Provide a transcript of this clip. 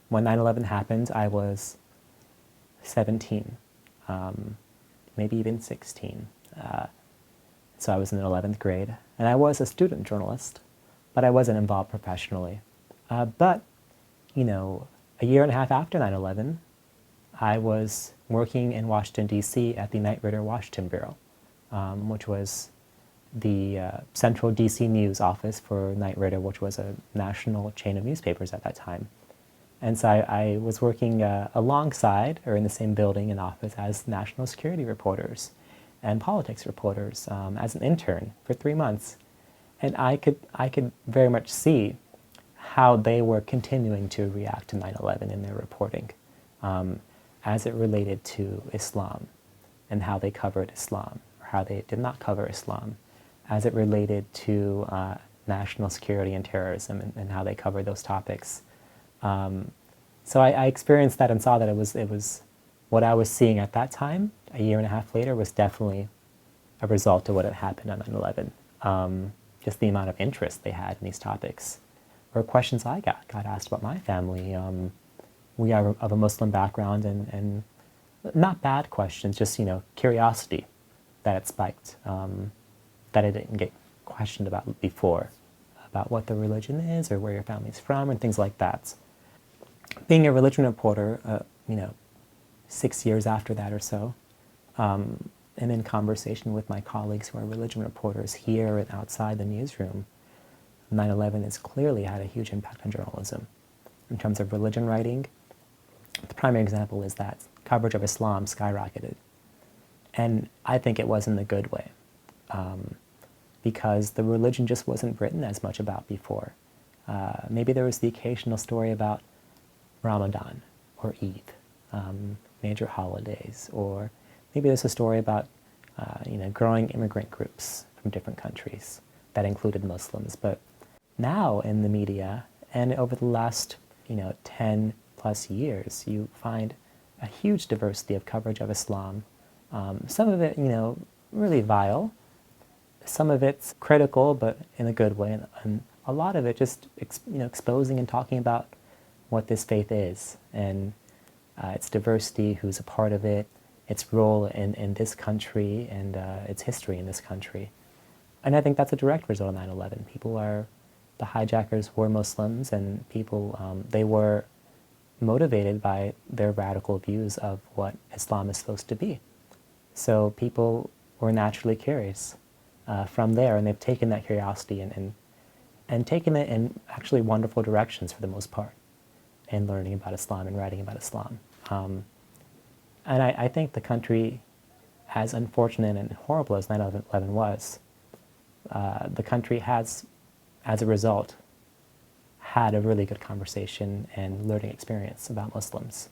when 9/11 happened, I was 17, maybe even 16. So I was in the 11th grade, and I was a student journalist, but I wasn't involved professionally. But, you know, a year and a half after 9/11, I was working in Washington, D.C. at the Knight Ridder Washington Bureau, which was the central D.C. news office for Knight Ridder, which was a national chain of newspapers at that time. And so I was working alongside, or in the same building and office, as national security reporters and politics reporters as an intern for 3 months. And I could very much see how they were continuing to react to 9/11 in their reporting as it related to Islam and how they covered Islam, or how they did not cover Islam, as it related to national security and terrorism, and how they covered those topics. So I experienced that and saw that it was what I was seeing at that time, a year and a half later, was definitely a result of what had happened on 9/11. Just the amount of interest they had in these topics, or questions I got asked about my family. We are of a Muslim background, and not bad questions, just, you know, curiosity that it spiked, that I didn't get questioned about before, about what the religion is or where your family's from and things like that. Being a religion reporter, you know, 6 years after that or so, and in conversation with my colleagues who are religion reporters here and outside the newsroom, 9/11 has clearly had a huge impact on journalism. In terms of religion writing, the primary example is that coverage of Islam skyrocketed. And I think it was in the good way, because the religion just wasn't written as much about before. Maybe there was the occasional story about Ramadan or Eid, major holidays, or maybe there's a story about you know, growing immigrant groups from different countries that included Muslims. But now in the media, and over the last, you know, 10 plus years, you find a huge diversity of coverage of Islam. Some of it, you know, really vile. Some of it's critical, but in a good way, and a lot of it just you know, exposing and talking about what this faith is, and its diversity, who's a part of it, its role in this country, and its history in this country. And I think that's a direct result of 9/11. The hijackers were Muslims, and people, they were motivated by their radical views of what Islam is supposed to be. So people were naturally curious from there, and they've taken that curiosity and taken it in actually wonderful directions for the most part, in learning about Islam and writing about Islam. And I think the country, as unfortunate and horrible as 9/11 was, the country has, as a result, had a really good conversation and learning experience about Muslims.